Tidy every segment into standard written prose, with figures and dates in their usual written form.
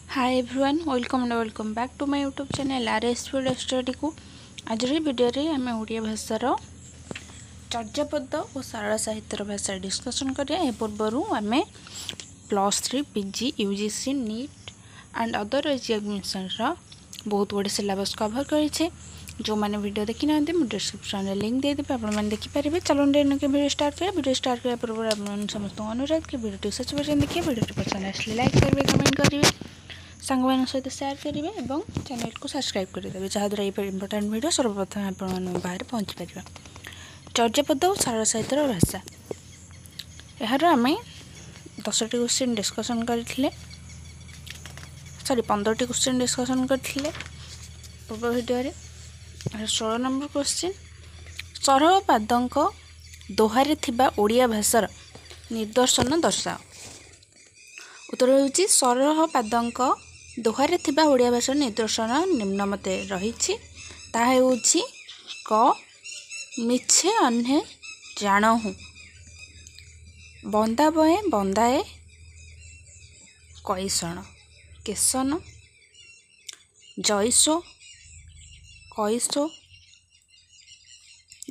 Hi everyone welcome and welcome back to my YouTube channel RS Field Study को आज video रे आम ओडिया भाषार चर्यापद और सरल साहित्यर भाषा डिस्कसन करिया। ए पूर्व आम +3 PG UGC neat and other examination बहुत गुड़े सिलेबस कवर करें। जो मैंने वीडियो देखी ना मुझे डिस्क्रिप्शन में लिंक दे देते आपने देखिपारे। चलो वीडियो स्टार्ट करें। वीडियो स्टार्ट करने पूर्व आप समस्त अनुरोध कि वीडियो शेष पर्यटन देखिए। वीडियो पसंद आसले लाइक करेंगे, कमेंट करेंगे, सांग मान सहित सेयार करेंगे और चैनल को सब्सक्राइब करदेवे जहाँद्वारा ये इंपोर्टाट वीडियो सर्वप्रथम आप बाहर पहुँची पार। चर्यापद और सरल साहित्यर भाषा यार आम 10टी क्वेश्चन डिस्कसन करते, सॉरी 15टी क्वेश्चन डिस्कसन करते पूर्व वीडियो। 16 नंबर क्वेश्चन, सरह पादक दोहारे थिबा ओडिया भाषार निदर्शन दर्शाओ। उत्तर होउछि सरह पादक दोहारे थिबा ओडिया भाषार निदर्शन निम्न मते रहिछि। ताहा होउछि क मिछे अन्हे जानहु, बंदा बए बंदाए कैसन, केसन जैसो कैसो,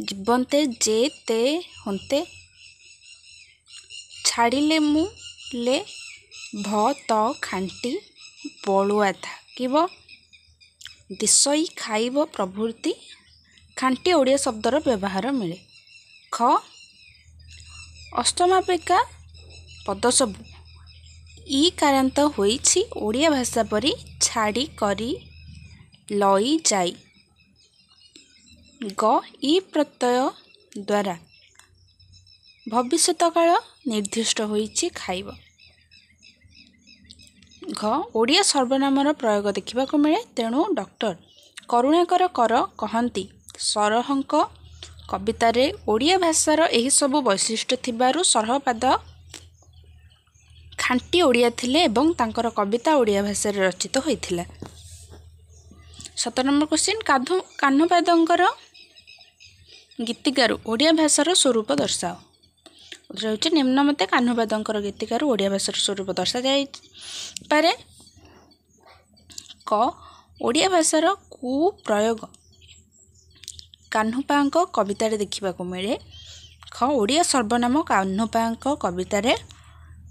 जीवन्ते जे ते हन्ते, छाड़िले मु ले भ त खांटी बलुआ था किब, दिशई खाइब प्रभृति खांटी ओडिया शब्दर व्यवहार मिले। ख अष्टमापिका पद सबु इ कारांत होइछि ओडिया भाषा परी छाड़ी करी लई जाई। ग इ प्रत्यय द्वारा भविष्यत काल निर्दिष्ट होइछि खाइब। घ ओडिया सर्वनामर प्रयोग देखा मिले, तेणु डॉक्टर करुणाकर कर कहती सरहंक कवितार ओडिया भाषार यही सबु वैशिष्ट्य थिबारु सरहपाद खांटी ओडिया थिले एवं तांकर कविता ओडिया भाषा रचित होइथिला। 17 नंबर क्वेश्चन, कान्हपादंकर गीतिकारु ओडिया भाषार स्वरूप दर्शाओ। उत्तर होउछि निम्न मते कान्हपादंकर गीतिकारु ओडिया भाषार स्वरूप दर्शा जाय पारे। क ओडिया भाषार कुप्रयोग कान्हपाଙ୍କ कवितारे देखा मिले। ख ओडिया सर्वनाम कान्हपाଙ୍କ कवितारे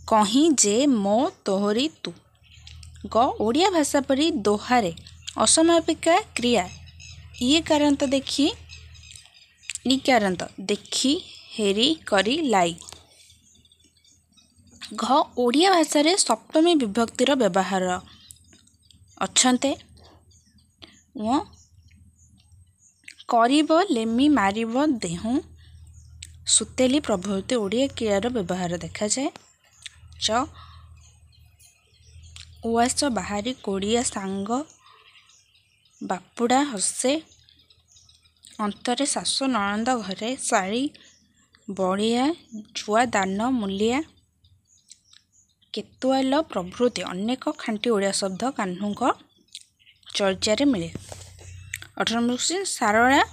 कहीं जे मो तोहरी तू। ग ओडिया भाषा परी दोहारे असमापिका क्रिया ये कारांत देखी इ कारांत देखी हेरी करी लाई। घ ओडिया भाषा रे सप्तमी विभक्तिर व्यवहार अच्छन्ते व करिब लेमी मारिब देहु सुतेली प्रभृति ओडिया क्रियार व्यवहार देखा जाए। च उआस बाहरी कोड़िया सांग बापुड़ा हसे अंतरे सासु ननंद घरे शाड़ी बड़िया जुआ दान मूलिया केतुआल प्रभृति अनेक खांटी ओडिया शब्द कान्हूक चर्चारे मिले। 18 नंबर क्वेश्चन, सारला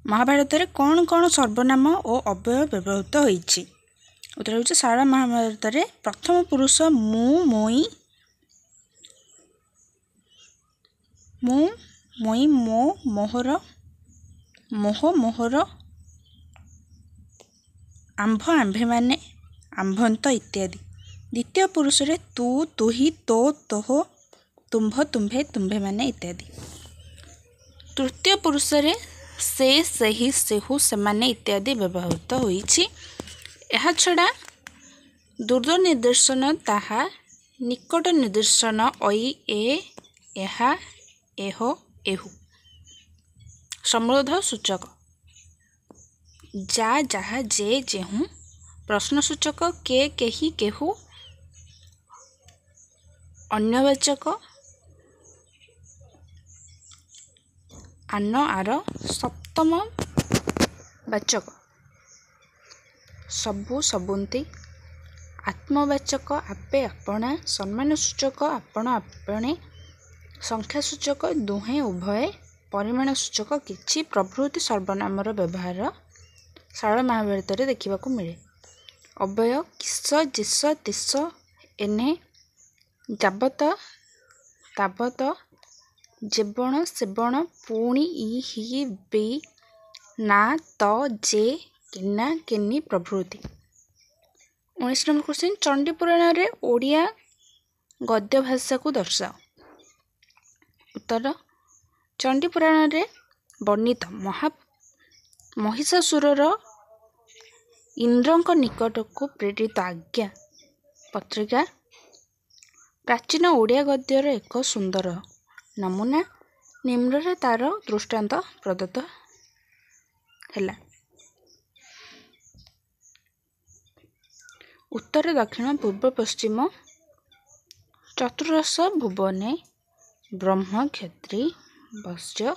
महाभारत रे कौन कौन सर्वनाम और अव्यय व्यवहृत होइछि। उत्तर होउछि सारला महाभारत रे प्रथम पुरुष मु मोई मो मोहर मोह मोहर आंभ आंभे माने आंभंत इत्यादि। द्वितीय पुरुष रे तू तुही तो तोह तुम्भ तुम्भे तुम्भे माने इत्यादि। तृतीय पुरुष रे से सेही सेहु सेमाने इत्यादि व्यवहृत होइछि। एहा छड़ा दूर निर्देशन ताहा निकट निर्देशन ओई ए एहा एहो एहु। समृद्ध सूचक जा जहा जे जेहु। प्रश्नसूचक के केही केहु। अन्यवाचक आन आर। सप्तम वाचक सबु सबुंती। आत्मवाचक आपे आपणा। सम्मानसूचक आपण आपणे। संख्यासूचक दुहे उभय। परिमाण सूचक किछि प्रभृति सर्वनामर व्यवहार सारला महाभारत रे देखा मिले। अव्यय किस जिस तिस एने जाबत ତାବତ ଯେବଣ ସେବଣ ପୁଣି ଇ ହି ବି ନା ତ ଯେ କିନା କିନି ପ୍ରଭୃତି। 19 ନମ୍ବର କ୍ୱେଶ୍ଚିନ୍ ଚଣ୍ଡୀ ପୁରାଣରେ ଓଡ଼ିଆ ଗଦ୍ୟ ଭାଷାକୁ ଦର୍ଶାଅ। ଉତ୍ତର ଚଣ୍ଡୀ ପୁରାଣରେ ବର୍ଣ୍ଣିତ ମହିଷାସୁରର ଇନ୍ଦ୍ରଙ୍କ ନିକଟକୁ ପ୍ରେରିତ ଆଜ୍ଞା ପତ୍ରିକା ପ୍ରାଚୀନ ଓଡ଼ିଆ ଗଦ୍ୟର ଏକ ସୁନ୍ଦର ନମୁନା। ନିମ୍ନରେ ତାର ଦୃଷ୍ଟାନ୍ତ ପ୍ରଦତ୍ତ ହେଲା। ଉତ୍ତର ଦକ୍ଷିଣ ପୂର୍ବ ପଶ୍ଚିମ ଚତୁର୍ଦଶ ଭୁବନେ ବ୍ରହ୍ମ କ୍ଷତ୍ରୀ ବୈଶ୍ୟ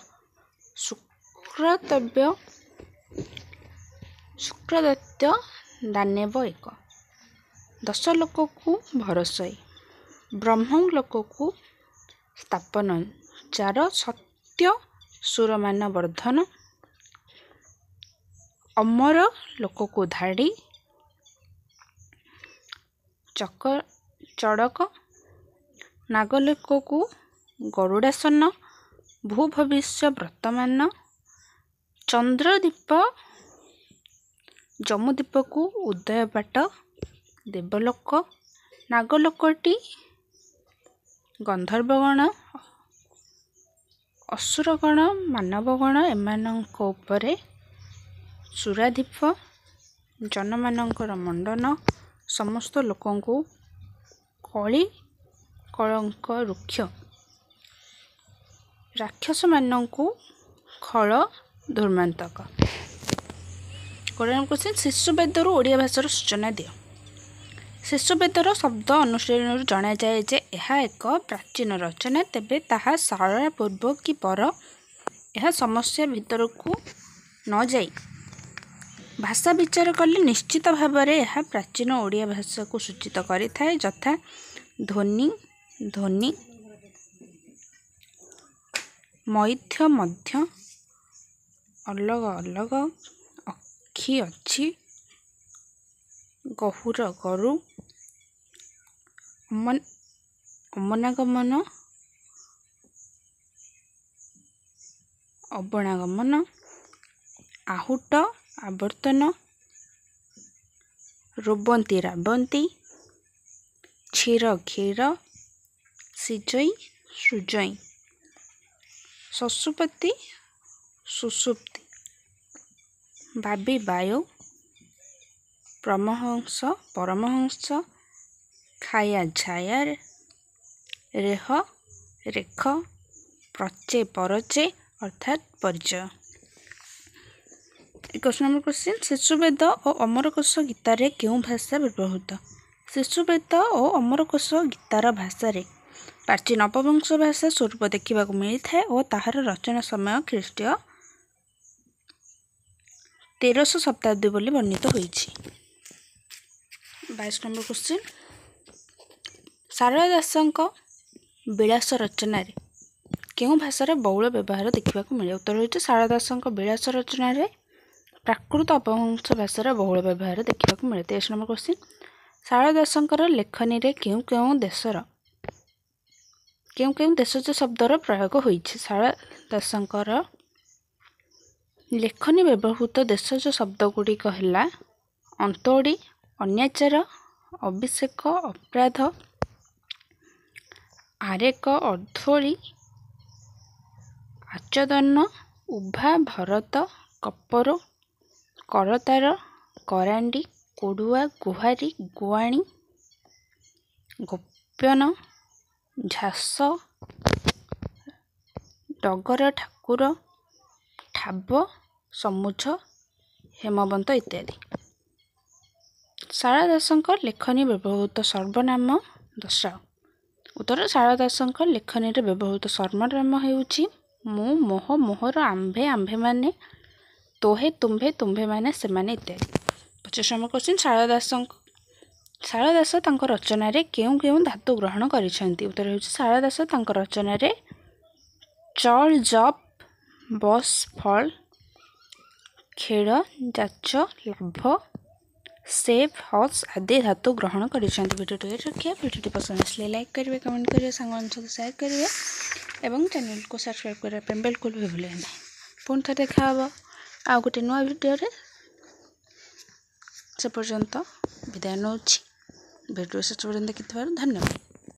ଶୁକ୍ରଦୈତ୍ୟ ଦାନେବ ଏକ। 10 ଲୋକକୁ ଭରସଇ ବ୍ରହ୍ମ ଲୋକକୁ ସ୍ଥାପନ ଚାର ସତ୍ୟ ସୁରମାନ ବର୍ଦ୍ଧନ ଅମର ଲୋକକୁ ଧାଡ଼ି ଚଡ଼କ ନାଗଲୋକକୁ ଗରୁଡ଼ାସନ ଭୂଭବିଷ୍ୟ ବର୍ତ୍ତମାନ ଚନ୍ଦ୍ରଦୀପ ଜମୁଦୀପକୁ ଉଦୟପାଟ ଦେବଲୋକ ନାଗଲୋକଟି ଗନ୍ଧର୍ବଗଣ ଅସୁରଗଣ ମାନବଗଣ ଏମାନଙ୍କ ଉପରେ ସୁରାଧିପ ଜନମାନଙ୍କର ମଣ୍ଡନ ସମସ୍ତ ଲୋକଙ୍କୁ କଳି କଳଙ୍କ ରୁକ୍ଷ ରାକ୍ଷସମାନଙ୍କୁ ଖଳ ଦୁର୍ମାନ୍ତକ। ଶିଶୁବେଦରୁ ଓଡ଼ିଆ ଭାଷାର ସୂଚନା ଦିଅ। ଶିଶୁବେଦର ଶବ୍ଦ ଅନୁସାରରୁ ଜଣାଯାଏ ଯେ ଏହା ଏକ ପ୍ରାଚୀନ ରଚନା, ତେବେ ତାହା ଶାରଳା ପୂର୍ବ କି ପର ଏହା ସମସ୍ୟା ଭିତରକୁ ନ ଯାଇ ଭାଷା ବିଚାର କଲେ ନିଶ୍ଚିତ ଭାବରେ ଏହା ପ୍ରାଚୀନ ଓଡ଼ିଆ ଭାଷାକୁ ସୂଚିତ କରିଥାଏ, ଯଥା ଧ୍ୱନି ଧ୍ୱନି ମୈଥ୍ୟ ମଧ୍ୟ ଅଲଗ ଅଲଗ ଅକ୍ଷି ଅଛି ଗହୁର ଗରୁ ଅମନାଗମନ ଅବଣାଗମନ ଆହୁଟ ଆବର୍ତ୍ତନ ରୋବନ୍ତି ରାବନ୍ତି କ୍ଷୀର କ୍ଷୀର ସିଜଇ ସୁଜଇ ଶଶୁପତି ସୁଷୁପ୍ତି ବାବି ବାୟୁ ପରମହଂସ ପରମହଂସ ଖାୟା ଛାୟା ରେହ ରେଖ ପ୍ରଚେ ପରଚେ ଅର୍ଥାତ୍ ପରିଚୟ। 21 ନମ୍ବର କ୍ୱେଶ୍ଚିନ୍ ଶିଶୁବେଦ ଓ ଅମରକୋଷ ଗୀତାରେ କେଉଁ ଭାଷା ବ୍ୟବହୃତ? ଶିଶୁବେଦ ଓ ଅମରକୋଷ ଗୀତାର ଭାଷାରେ ପ୍ରାଚୀନ ଅପଭ୍ରଂଶ ଭାଷା ସ୍ୱରୂପ ଦେଖିବାକୁ ମିଳିଥାଏ ଓ ତାହାର ରଚନା ସମୟ ଖ୍ରୀଷ୍ଟୀୟ 1300 ଶତାବ୍ଦୀ ବୋଲି ବର୍ଣ୍ଣିତ ହୋଇଛି। 22 ନମ୍ବର କ୍ୱେଶ୍ଚିନ୍ ଶାରଳା ଦାସଙ୍କ ବିଳାସ ରଚନାରେ କେଉଁ ଭାଷାର ବହୁଳ ବ୍ୟବହାର ଦେଖିବାକୁ ମିଳେ? ଉତ୍ତର ହେଉଛି ଶାରଳା ଦାସଙ୍କ ବିଳାସ ରଚନାରେ ପ୍ରାକୃତ ଅପଭ୍ରଂଶ ଭାଷାର ବହୁଳ ବ୍ୟବହାର ଦେଖିବାକୁ ମିଳେ। 23 ନମ୍ବର କ୍ୱେଶ୍ଚିନ୍ ଶାରଳା ଦାସଙ୍କର ଲେଖନୀରେ କେଉଁ କେଉଁ ଦେଶଜ ଶବ୍ଦର ପ୍ରୟୋଗ ହୋଇଛି? ଶାରଳା ଦାସଙ୍କର ଲେଖନୀ ବ୍ୟବହୃତ ଦେଶଜ ଶବ୍ଦଗୁଡ଼ିକ ହେଲା ଅନ୍ତୋଡ଼ି ଅନ୍ୟାଚାର ଅଭିଷେକ ଅପରାଧ ଆରେକ ଅର୍ଦ୍ଧୋଳି ଆଚଦନ ଉଭା ଭରତ କପର କରତାର କରାଣ୍ଡି କୋଡ଼ୁଆ ଗୁହାରି ଗୁଆଣୀ ଗୋପ୍ୟନ ଝାସ ଡଗର ଠାକୁର ଠାବ ସମୁଝ ହେମବନ୍ତ ଇତ୍ୟାଦି। ଶାରଳା ଦାସଙ୍କ ଲେଖନୀ ବ୍ୟବହୃତ ସର୍ବନାମ ଦର୍ଶାଅ। ଉତ୍ତର ଶାରଳା ଦାସଙ୍କ ଲେଖନୀରେ ବ୍ୟବହୃତ ସର୍ବନାମ ହେଉଛି ମୁଁ ମୋହ ମୋହର ଆମ୍ଭେ ଆମ୍ଭେମାନେ ତୋହେ ତୁମ୍ଭେ ତୁମ୍ଭେମାନେ ସେମାନେ ଇତ୍ୟାଦି। 25 ନମ୍ବର କ୍ୱେଶ୍ଚିନ୍ ଶାରଳା ଦାସ ତାଙ୍କ ରଚନାରେ କେଉଁ କେଉଁ ଧାତୁ ଗ୍ରହଣ କରିଛନ୍ତି? ଉତ୍ତର ହେଉଛି ଶାରଳା ଦାସ ତାଙ୍କ ରଚନାରେ ଚଳ ଜପ ବସ୍ ଫଳ ଖେଳ ଯାଚ ଲାଭ सेफ हॉर्स आदि धातु ग्रहण कर वीडियो रखिए। वीडियो पसंद आसले लाइक करेंगे, कमेंट करेंगे, सांग सहित सेयार करेंगे और चैनल को सब्सक्राइब करने बिल्कुल भी भूलें नहीं। पुणी थे देखा आ गोटे नुआ वीडियो से पर्यंत विदाय नौ वीडियो से पर्यंत देखि धन्यवाद।